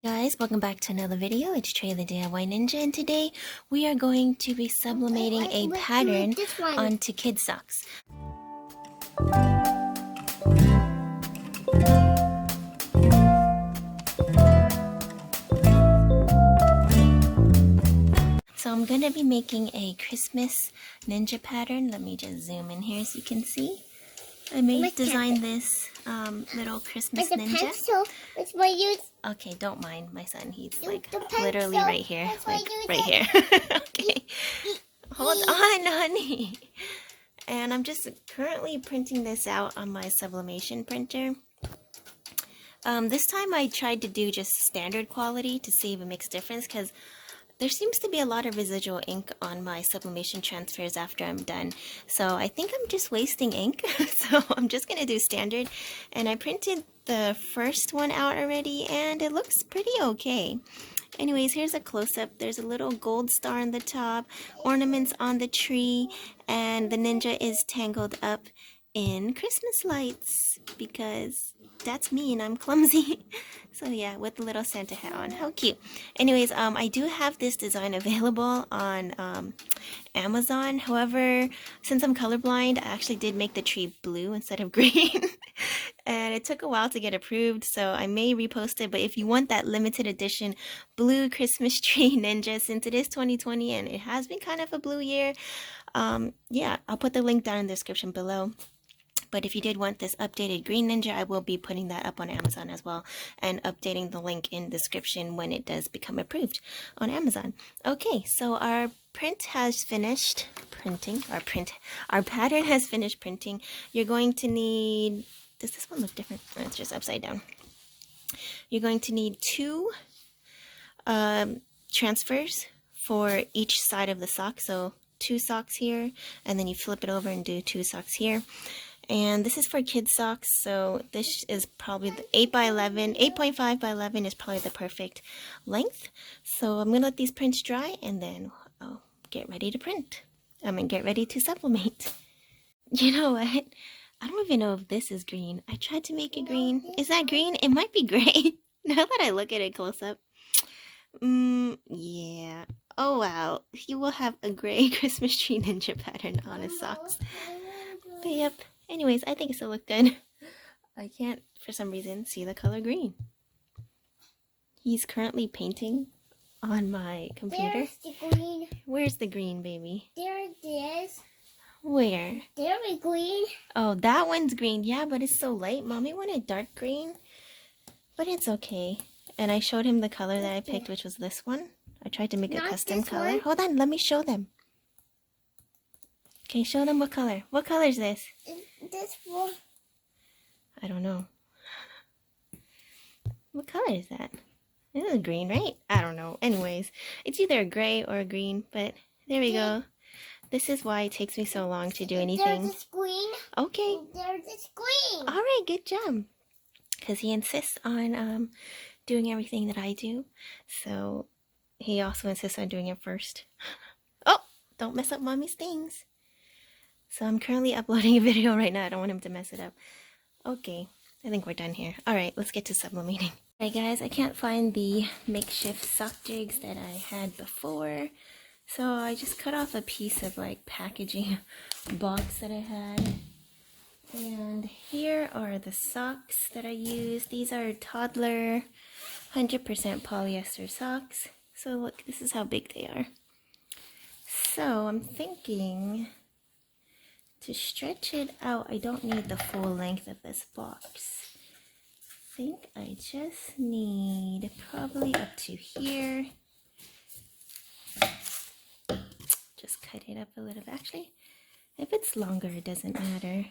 Guys, welcome back to another video. It's Trey the DIY Ninja, and today we are going to be sublimating a pattern onto kid socks. So I'm going to be making a Christmas ninja pattern. Let me just zoom in here so you can see. I designed this little Christmas ninja. Pencil, it's my use. Okay, don't mind my son. He's like literally right here. Like right here. Okay. Hold on, honey. And I'm just currently printing this out on my Sublimation printer. This time I tried to do just standard quality to see if it makes a difference, because there seems to be a lot of residual ink on my sublimation transfers after I'm done. So I think I'm just wasting ink. So I'm just going to do standard. And I printed the first one out already and it looks pretty okay. Anyways, here's a close-up. There's a little gold star on the top, ornaments on the tree, and the ninja is tangled up in Christmas lights because that's me and I'm clumsy. So yeah, with the little Santa hat on. How cute. Anyways, I do have this design available on Amazon. However, since I'm colorblind, I actually did make the tree blue instead of green. And it took a while to get approved, so I may repost it. But if you want that limited edition blue Christmas tree ninja, since it is 2020 and it has been kind of a blue year, yeah, I'll put the link down in the description below. But if you did want this updated green ninja, I will be putting that up on Amazon as well and updating the link in the description when it does become approved on Amazon. Okay, so our print has finished printing. Our pattern has finished printing. You're going to need, does this one look different? Oh, it's just upside down. You're going to need two transfers for each side of the sock. So 2 socks here, and then you flip it over and do 2 socks here. And this is for kids socks, so this is probably the 8 by 11, 8.5 by 11 is probably the perfect length. So I'm gonna let these prints dry and then I'll get ready to print. Get ready to sublimate. You know what? I don't even know if this is green. I tried to make it green. Is that green? It might be gray. Now that I look at it close up. Yeah. Oh wow. He will have a gray Christmas tree ninja pattern on his socks. But yep. Anyways, I think it still looked good. I can't, for some reason, see the color green. He's currently painting on my computer. There's the green. Where's the green, baby? There it is. Where? There is green. Oh, that one's green. Yeah, but it's so light. Mommy wanted dark green. But it's okay. And I showed him the color that I picked, which was this one. I tried to make a custom color. One. Hold on, let me show them. Okay, show them what color. What color is this? This one. I don't know. What color is that? This is green, right? I don't know. Anyways, it's either a gray or a green, but there we go. This is why it takes me so long to do anything. There's this green. Okay. There's this green. All right, good job. Because he insists on doing everything that I do. So he also insists on doing it first. Oh, don't mess up mommy's things. So I'm currently uploading a video right now. I don't want him to mess it up. Okay, I think we're done here. Alright, let's get to sublimating. Alright guys, I can't find the makeshift sock jigs that I had before. So I just cut off a piece of like packaging box that I had. And here are the socks that I used. These are toddler 100% polyester socks. So look, this is how big they are. So I'm thinking, to stretch it out, I don't need the full length of this box. I think I just need probably up to here. Just cut it up a little bit. Actually, if it's longer, it doesn't matter.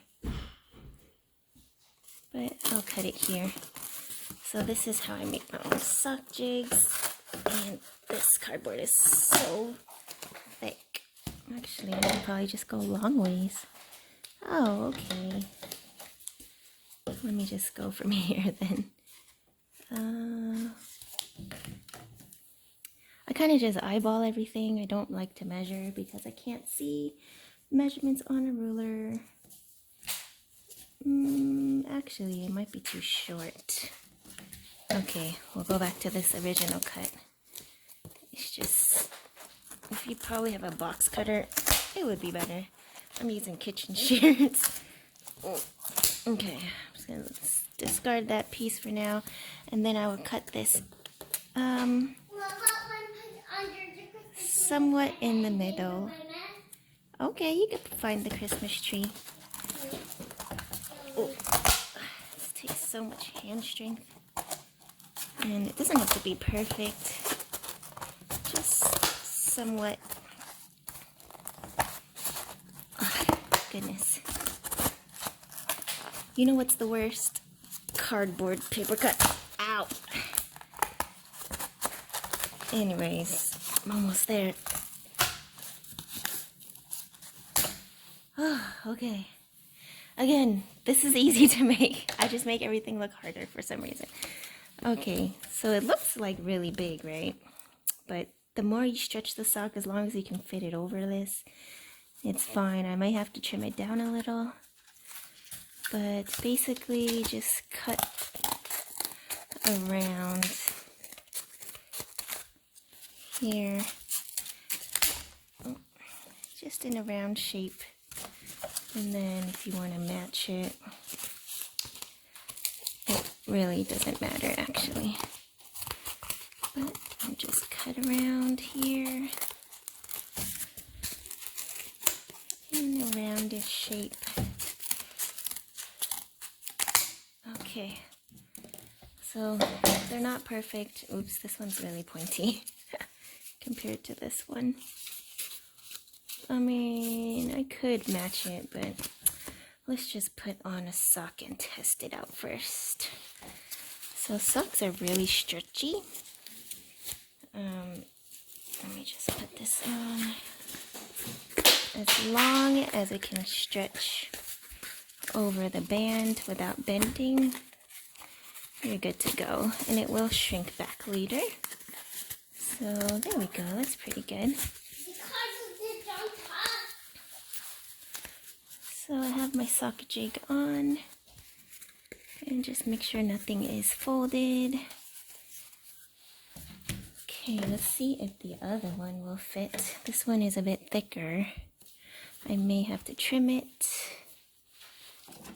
But I'll cut it here. So this is how I make my own sock jigs. And this cardboard is so thick. Actually, I could probably just go long ways. Oh, okay. Let me just go from here then. I kind of just eyeball everything. I don't like to measure because I can't see measurements on a ruler. Actually, it might be too short. Okay, we'll go back to this original cut. It's just, if you probably have a box cutter, it would be better. I'm using kitchen shears. Okay, I'm just gonna discard that piece for now, and then I will cut this somewhat in the middle. Okay, you can find the Christmas tree. Oh, this takes so much hand strength. And it doesn't have to be perfect. Just somewhat. Oh, goodness. You know what's the worst? Cardboard paper cut. Ow! Anyways, I'm almost there. Oh, okay. Again, this is easy to make. I just make everything look harder for some reason. Okay, so it looks like really big, right? But the more you stretch the sock, as long as you can fit it over this, it's fine. I might have to trim it down a little. But basically, just cut around here. Just in a round shape. And then if you want to match it, it really doesn't matter actually. But I'll just cut around here in a roundish shape. Okay, so they're not perfect. Oops, this one's really pointy compared to this one. I mean, I could match it, but let's just put on a sock and test it out first. So socks are really stretchy. Let me just put this on. As long as it can stretch over the band without bending, you're good to go. And it will shrink back later. So there we go, that's pretty good. So I have my sock jig on, and just make sure nothing is folded. Okay, let's see if the other one will fit. This one is a bit thicker. I may have to trim it,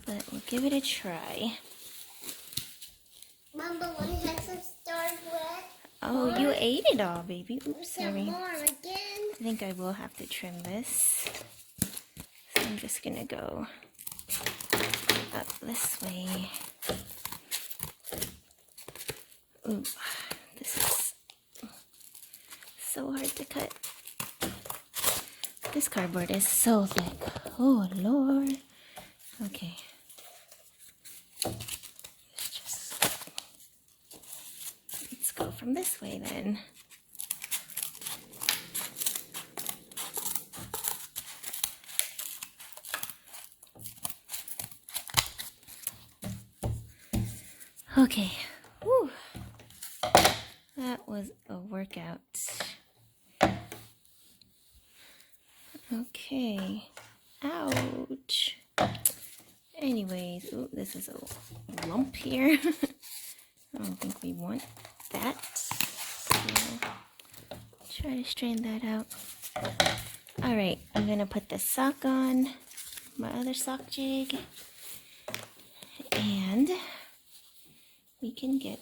but we'll give it a try. Mom, the one has to start with. Oh, you ate it all, baby. Oops, sorry. More again. I think I will have to trim this. So I'm just gonna go up this way. Ooh, this is so hard to cut. This cardboard is so thick. Oh, Lord. Okay. Let's go from this way then. Okay, whew. That was a workout. Okay, ouch. Anyways, ooh, this is a lump here. I don't think we want that. So, try to strain that out. Alright, I'm gonna put the sock on, my other sock jig, and we can get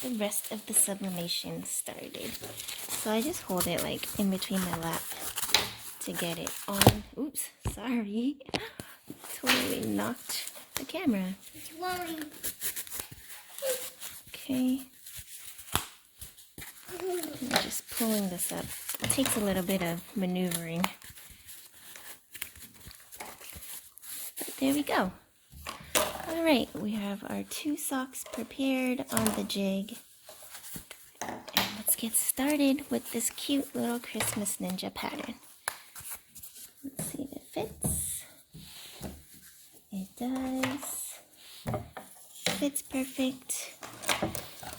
the rest of the sublimation started. So I just hold it like in between my lap to get it on. Oops, sorry. Totally knocked the camera. It's rolling. Okay. I'm just pulling this up. It takes a little bit of maneuvering. But there we go. Alright, we have our 2 socks prepared on the jig. And let's get started with this cute little Christmas ninja pattern. Let's see if it fits. It does. Fits perfect.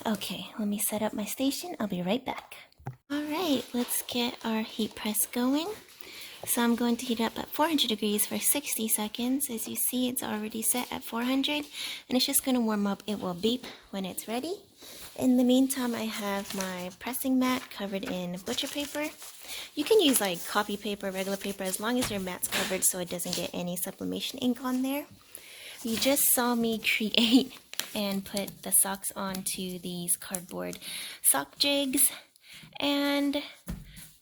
Okay, let me set up my station. I'll be right back. Alright, let's get our heat press going. So I'm going to heat it up at 400 degrees for 60 seconds. As you see, it's already set at 400 and it's just going to warm up. It will beep when it's ready. In the meantime, I have my pressing mat covered in butcher paper. You can use like copy paper, regular paper, as long as your mat's covered so it doesn't get any sublimation ink on there. You just saw me create and put the socks onto these cardboard sock jigs and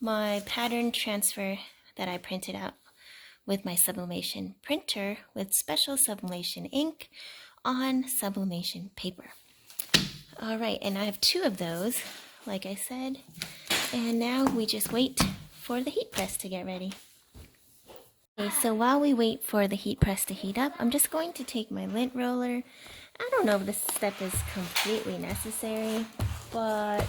my pattern transfer that I printed out with my sublimation printer with special sublimation ink on sublimation paper. Alright, and I have 2 of those, like I said, and now we just wait for the heat press to get ready. Okay, so while we wait for the heat press to heat up, I'm just going to take my lint roller. I don't know if this step is completely necessary, but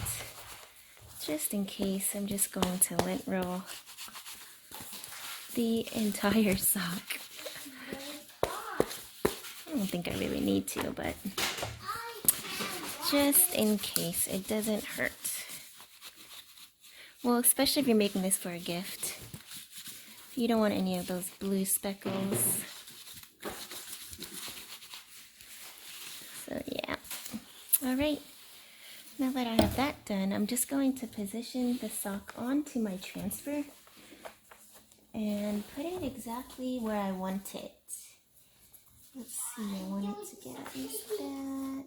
just in case, I'm just going to lint roll the entire sock. I don't think I really need to, but just in case, it doesn't hurt. Well, especially if you're making this for a gift. You don't want any of those blue speckles. So yeah. Alright. Now that I have that done, I'm just going to position the sock onto my transfer and put it exactly where I want it. Let's see, I want it to get at least that,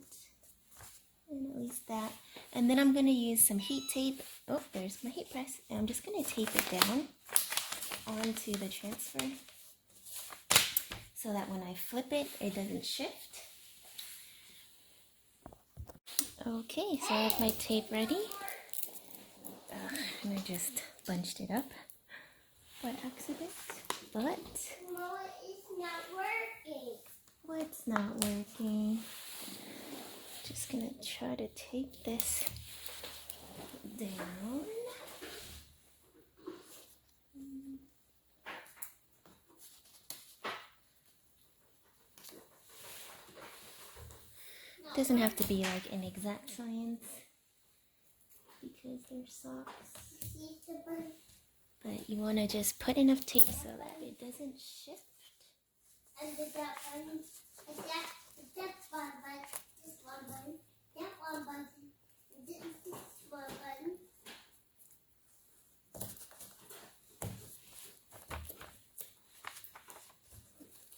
and at least that. And then I'm going to use some heat tape. Oh, there's my heat press. And I'm just going to tape it down onto the transfer so that when I flip it, it doesn't shift. Okay, so I have my tape ready. And I just bunched it up by accident. But No, it's not working. what's not working? Just gonna try to tape this down. Doesn't have to be like an exact science because they're socks. But you want to just put enough tape so that it doesn't shift. And that button, that one button, this one button, that one button, this one button.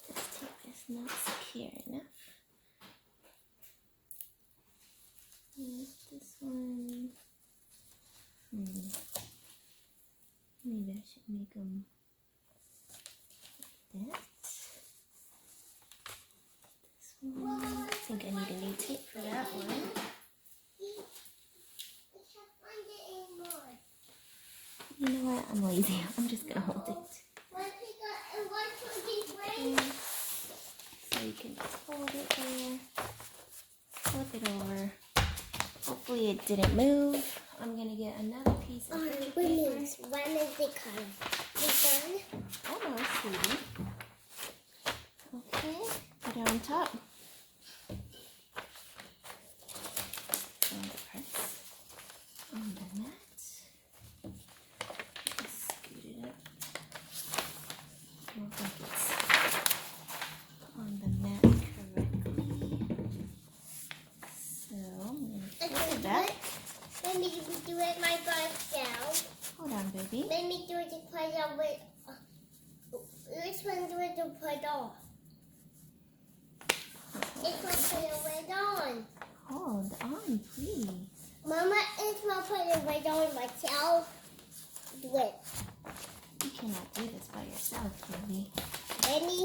This tape is not secure enough. This one. Maybe I should make them like that. This one. I think I need a new tape for that one. I can't find it anymore. You know what? I'm lazy. I'm just gonna hold it. So you can hold it there. Flip it over. Hopefully it didn't move. I'm gonna get another piece of picture paper. When is the color? This one? Almost, sweetie. Okay, put it on top. And the press on the mat. Just scoot it up. I don't think it's on the mat correctly. So I'm gonna flip it back. Let me do it my butt down. Hold on, baby. Let me do it to put on with. Which one do it to put on? It's one put it right on. Hold on, please. Mama, it's one put it right on myself. Do it. You cannot do this by yourself, baby. Ready?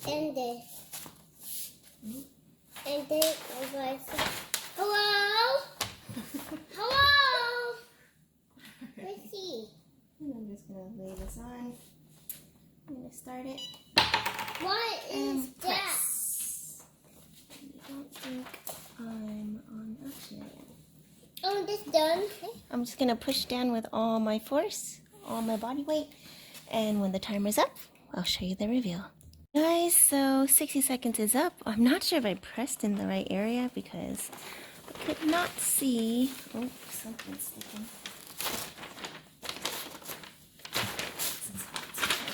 And this. And then I'm going to say, hello? Hello? Let's see. And I'm just going to lay this on. I'm going to start it. What is And that? press. I don't think I'm on. Actually, I am. Oh, this done. Okay. I'm just going to push down with all my force, all my body weight. And when the timer's up, I'll show you the reveal. Guys, so 60 seconds is up. I'm not sure if I pressed in the right area because could not see. Oh, something's sticking.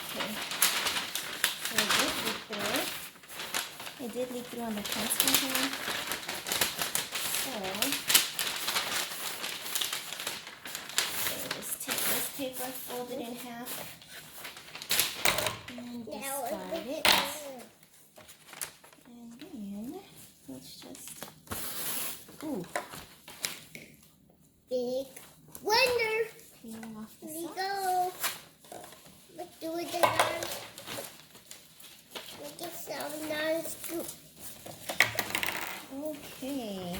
Okay. So it did leak through. It did leak through on the transfer here. So, just take this paper, fold it in half, and discard it. And then, let's just, ooh. Big wonder. Peel off the Here we socks. go. Let's do it again. Make it sound nice. Okay.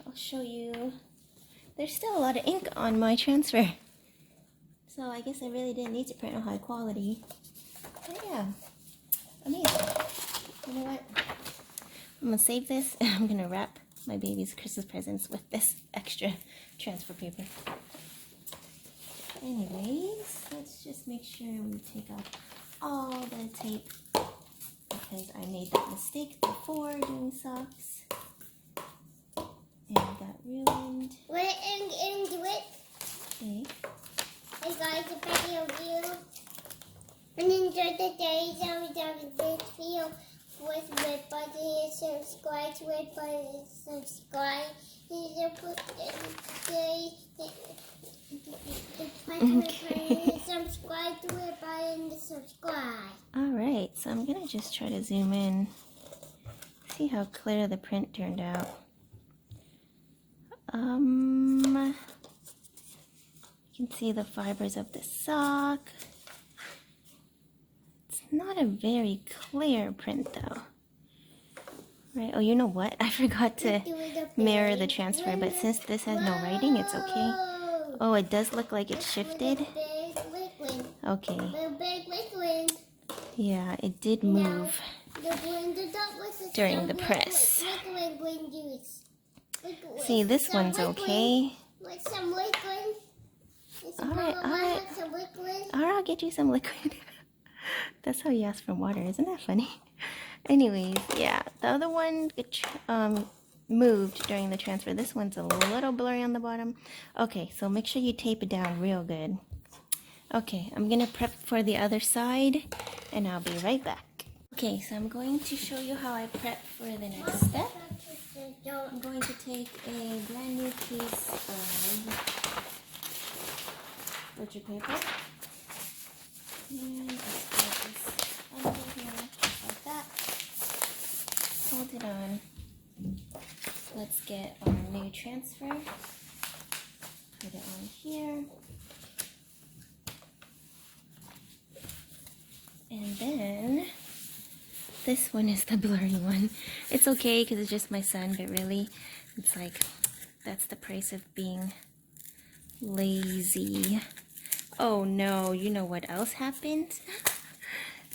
I'll show you. There's still a lot of ink on my transfer. So I guess I really didn't need to print a high quality. But yeah, amazing. You know what? I'm gonna save this and I'm gonna wrap my baby's Christmas presents with this extra transfer paper. Anyways, let's just make sure we take off all the tape because I made that mistake before doing socks. And it got ruined. Let it into it. Okay. Hey guys, if I hear you and enjoy the day, so we have this video with red button and subscribe to red button and subscribe. Subscribe to red button and subscribe. Alright, so I'm gonna just try to zoom in. See how clear the print turned out. You can see the fibers of the sock. It's not a very clear print though. Right, oh you know what? I forgot to mirror the transfer, but since this has no writing, it's okay. Oh, it does look like it shifted. Okay. Yeah, it did move during the press. See, this one's okay. Alright, I'll get you some liquid. That's how you ask for water, isn't that funny? Anyways, yeah, the other one moved during the transfer. This one's a little blurry on the bottom. Okay, so make sure you tape it down real good. Okay, I'm gonna prep for the other side and I'll be right back. Okay, so I'm going to show you how I prep for the next step. I'm going to take a brand new piece of butcher paper and just put this under here, just like that. Hold it on. Let's get our new transfer. Put it on here. And then this one is the blurry one. It's okay because it's just my son, but really, it's like, that's the price of being lazy. Oh no, you know what else happened?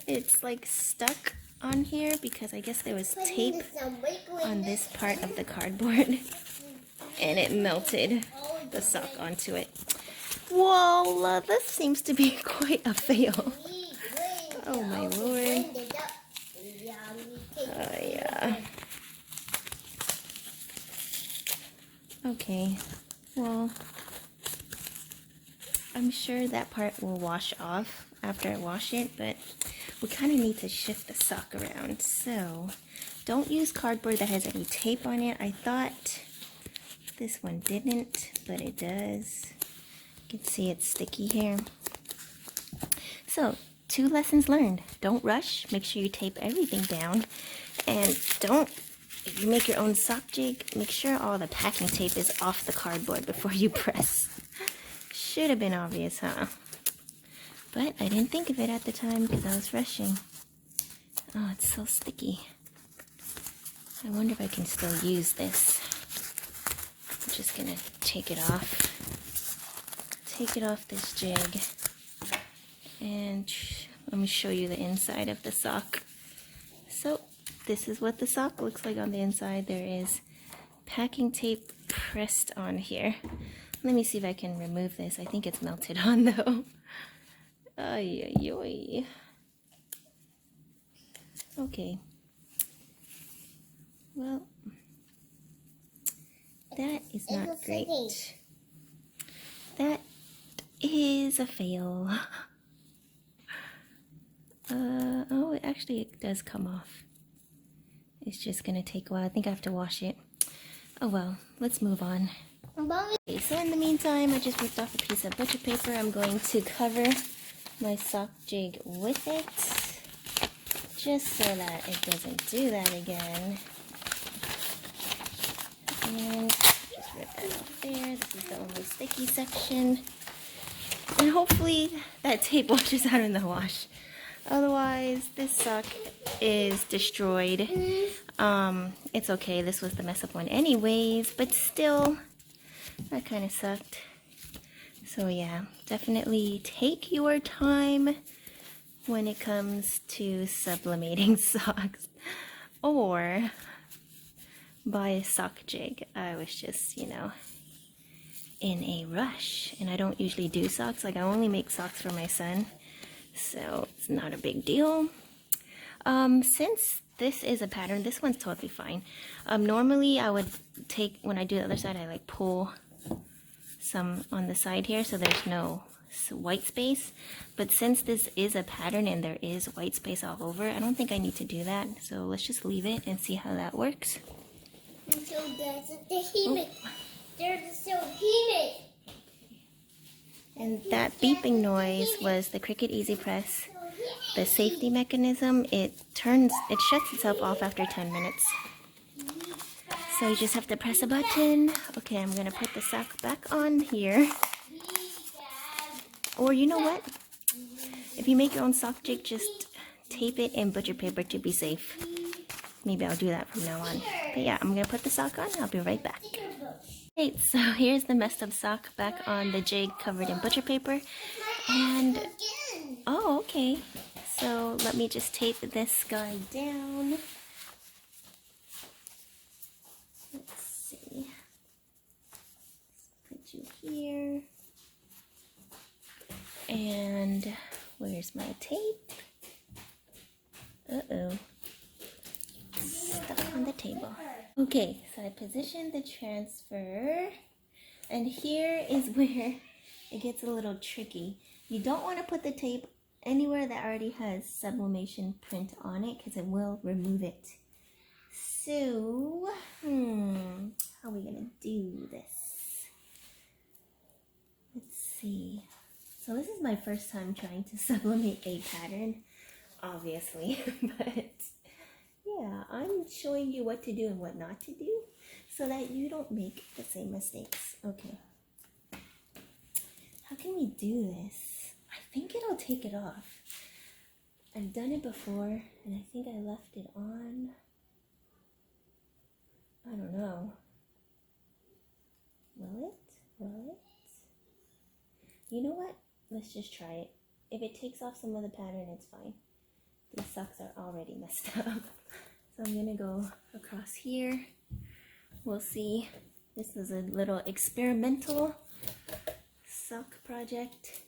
It's like stuck on here because I guess there was tape on this part of the cardboard and it melted the sock onto it. Whoa, this seems to be quite a fail. Oh my lord. Oh yeah. Okay, well, I'm sure that part will wash off after I wash it, but we kind of need to shift the sock around. So don't use cardboard that has any tape on it. I thought this one didn't, but it does. You can see it's sticky here. So 2 lessons learned. Don't rush. Make sure you tape everything down. And if you make your own sock jig, make sure all the packing tape is off the cardboard before you press. Should have been obvious, huh? But I didn't think of it at the time because I was rushing. Oh, it's so sticky. I wonder if I can still use this. I'm just gonna take it off. Take it off this jig. And let me show you the inside of the sock. So this is what the sock looks like on the inside. There is packing tape pressed on here. Let me see if I can remove this. I think it's melted on though. Ay, ay, ay. Okay. Well, That is not great. That is a fail. Oh, it does come off. It's just gonna take a while. I think I have to wash it. Oh well, let's move on. Okay, so in the meantime, I just ripped off a piece of butcher paper. I'm going to cover my sock jig with it, just so that it doesn't do that again. And just rip that off there. This is the only sticky section. And hopefully that tape washes out in the wash. Otherwise, this sock is destroyed. It's okay, this was the mess up one anyways, but still, that kind of sucked. So yeah, definitely take your time when it comes to sublimating socks. Or buy a sock jig. I was just, you know, in a rush. And I don't usually do socks. Like, I only make socks for my son. So it's not a big deal. Since this is a pattern, this one's totally fine. Normally I would take, when I do the other side, I like pull some on the side here so there's no white space. But since this is a pattern and there is white space all over, I don't think I need to do that. So let's just leave it and see how that works. So there's so humid. And that beeping noise was the Cricut Easy Press. The safety mechanism, it shuts itself off after 10 minutes. So you just have to press a button. Okay, I'm gonna put the sock back on here. Or you know what? If you make your own sock jig, just tape it in butcher paper to be safe. Maybe I'll do that from now on. But yeah, I'm gonna put the sock on. I'll be right back. Okay, so here's the messed up sock back on the jig covered in butcher paper. And, oh, okay. So let me just tape this guy down. Let's see. Let's put you here. And where's my tape? Uh-oh. Stuck on the table. Okay, so I positioned the transfer, and here is where it gets a little tricky. You don't want to put the tape anywhere that already has sublimation print on it because it will remove it. So, how are we gonna do this? Let's see. So this is my first time trying to sublimate a pattern, obviously, but yeah, I'm showing you what to do and what not to do so that you don't make the same mistakes. Okay. How can we do this? I think it'll take it off. I've done it before and I think I left it on. I don't know. Will it? Will it? You know what? Let's just try it. If it takes off some of the pattern, it's fine. These socks are already messed up. So I'm gonna go across here. We'll see. This is a little experimental sock project.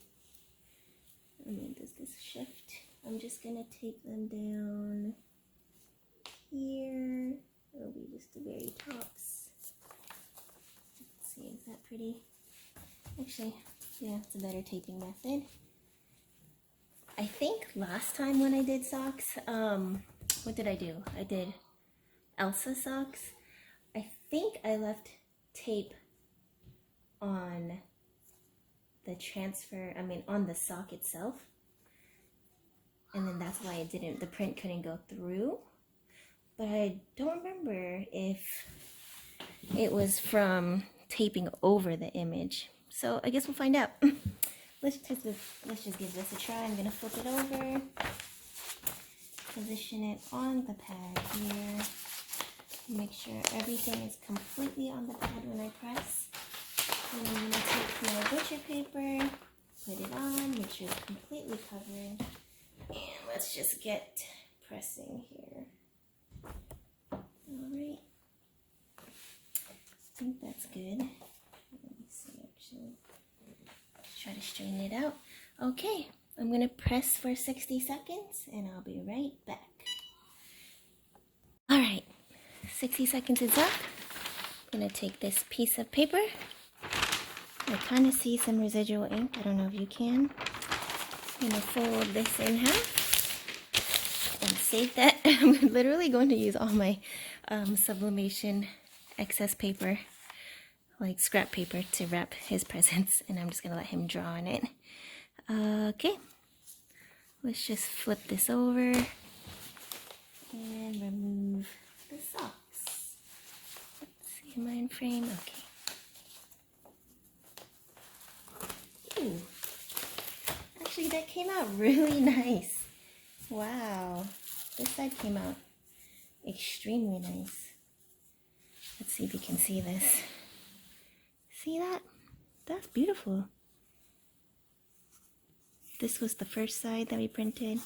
I mean, does this shift? I'm just gonna tape them down here. It'll be just the very tops. Let's see, is that pretty? Actually, yeah, it's a better taping method. I think last time when I did socks, what did I do? I did Elsa socks. I think I left tape on the transfer, on the sock itself. And then that's why the print couldn't go through. But I don't remember if it was from taping over the image. So I guess we'll find out. Let's just give this a try. I'm gonna flip it over, position it on the pad here, make sure everything is completely on the pad when I press. And I'm gonna take my butcher paper, put it on, make sure it's completely covered, and let's just get pressing here. Alright, I think that's good. Let me see, actually. Try to straighten it out. Okay, I'm gonna press for 60 seconds and I'll be right back. Alright, 60 seconds is up. I'm gonna take this piece of paper. I kind of see some residual ink. I don't know if you can. I'm gonna fold this in half and save that. I'm literally going to use all my sublimation excess paper, like scrap paper, to wrap his presents, and I'm just gonna let him draw on it. Okay, let's just flip this over and remove the socks. Let's see, am I in frame? Okay. Ooh. Actually, that came out really nice. Wow. This side came out extremely nice. Let's see if you can see this. See that? That's beautiful. This was the first side that we printed.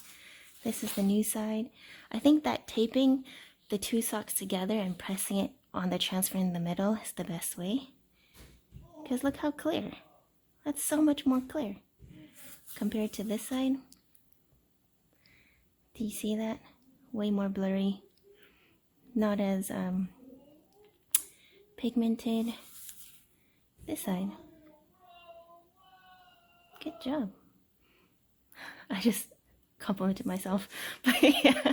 This is the new side. I think that taping the two socks together and pressing it on the transfer in the middle is the best way. Because look how clear. That's so much more clear compared to this side. Do you see that? Way more blurry. Not as pigmented. This side. Good job. I just complimented myself. But yeah.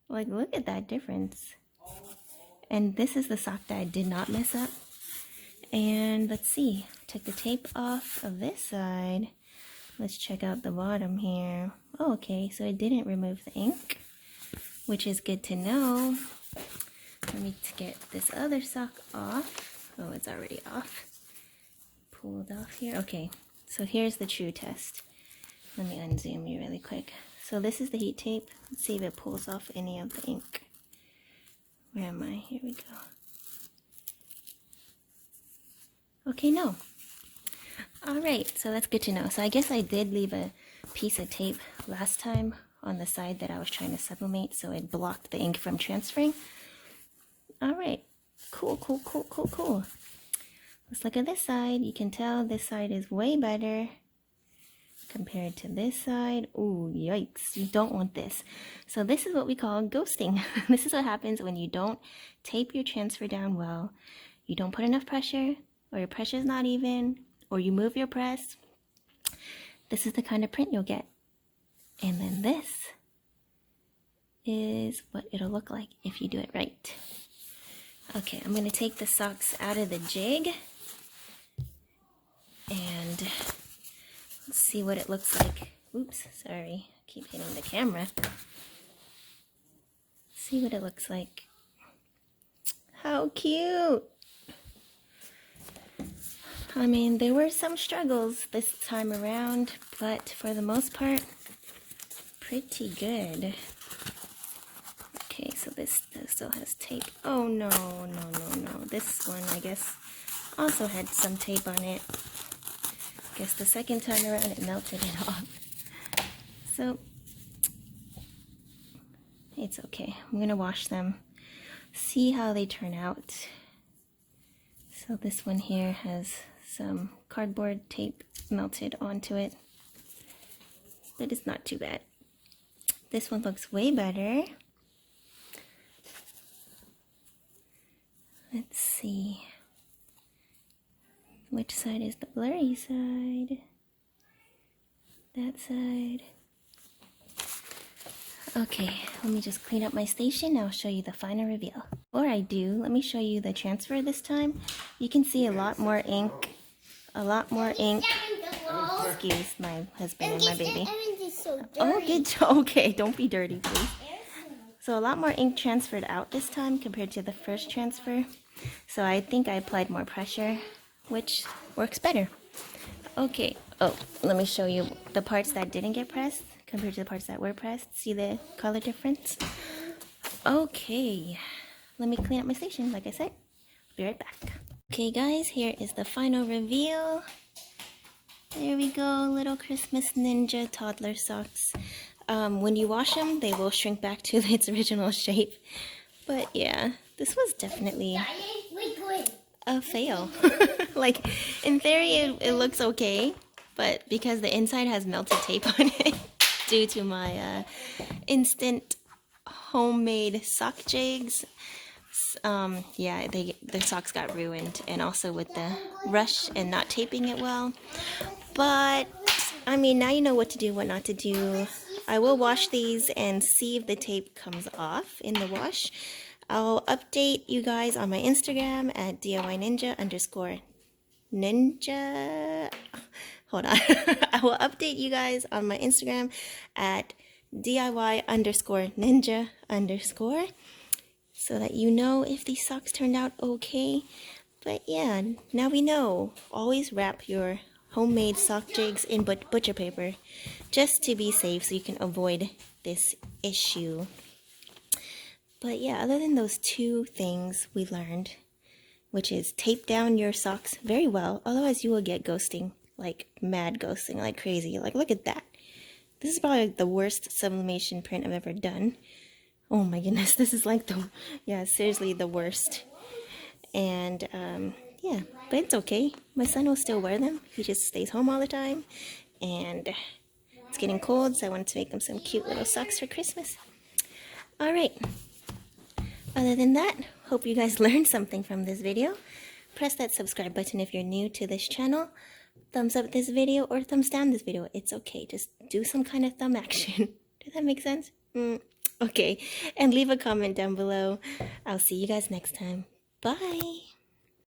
Like, look at that difference. And this is the sock that I did not mess up. And let's see. Took the tape off of this side. Let's check out the bottom here. Oh, okay, so it didn't remove the ink, which is good to know. Let me get this other sock off. Oh, it's already off. Pulled off here. Okay, so here's the true test. Let me unzoom you really quick. So this is the heat tape. Let's see if it pulls off any of the ink. Where am I? Here we go. Okay, no. Alright, so that's good to know. So I guess I did leave a piece of tape last time on the side that I was trying to sublimate, so it blocked the ink from transferring. Alright, cool, cool, cool, cool, cool. Let's look at this side. You can tell this side is way better compared to this side. Ooh, yikes, you don't want this. So this is what we call ghosting. This is what happens when you don't tape your transfer down well, you don't put enough pressure, or your pressure is not even, or you move your press. This is the kind of print you'll get. And then this is what it'll look like if you do it right. Okay, I'm going to take the socks out of the jig and let's see what it looks like. Oops, sorry, I keep hitting the camera. See what it looks like. How cute! I mean, there were some struggles this time around, but for the most part, pretty good. Okay, so this still has tape. Oh no, no, no, no. This one, I guess, also had some tape on it. I guess the second time around it melted it off. So, it's okay. I'm gonna wash them, see how they turn out. So this one here has some cardboard tape melted onto it, but it's not too bad. This one looks way better. Let's see. Which side is the blurry side? That side. Okay, let me just clean up my station. I'll show you the final reveal. Before I do, let me show you the transfer this time. You can see a lot more ink. A lot more ink. Excuse my husband and my baby. Oh, good job. Okay, don't be dirty, please. So a lot more ink transferred out this time compared to the first transfer. So I think I applied more pressure, which works better. Okay, oh, let me show you the parts that didn't get pressed compared to the parts that were pressed. See the color difference? Okay, let me clean up my station, like I said. I'll be right back. Okay guys, here is the final reveal. There we go, little Christmas ninja toddler socks. When you wash them, they will shrink back to its original shape. But yeah, this was definitely a fail. Like, in theory, it looks okay, but because the inside has melted tape on it, due to my instant homemade sock jigs, Yeah, the socks got ruined, and also with the rush and not taping it well. But I mean, now you know what to do, what not to do. I will wash these and see if the tape comes off in the wash. I'll update you guys on my Instagram at DIY_ninja. Hold on. I will update you guys on my Instagram at DIY_ninja_ so that you know if these socks turned out okay. But yeah, now we know. Always wrap your homemade sock jigs in butcher paper just to be safe so you can avoid this issue. But yeah, other than those two things we learned, which is tape down your socks very well, otherwise you will get ghosting, like mad ghosting, like crazy. Like, look at that. This is probably like the worst sublimation print I've ever done. Oh my goodness, this is like seriously the worst. And yeah, but it's okay. My son will still wear them. He just stays home all the time. And it's getting cold, so I wanted to make him some cute little socks for Christmas. Alright. Other than that, hope you guys learned something from this video. Press that subscribe button if you're new to this channel. Thumbs up this video or thumbs down this video. It's okay. Just do some kind of thumb action. Does that make sense? Okay. And leave a comment down below. I'll see you guys next time. Bye.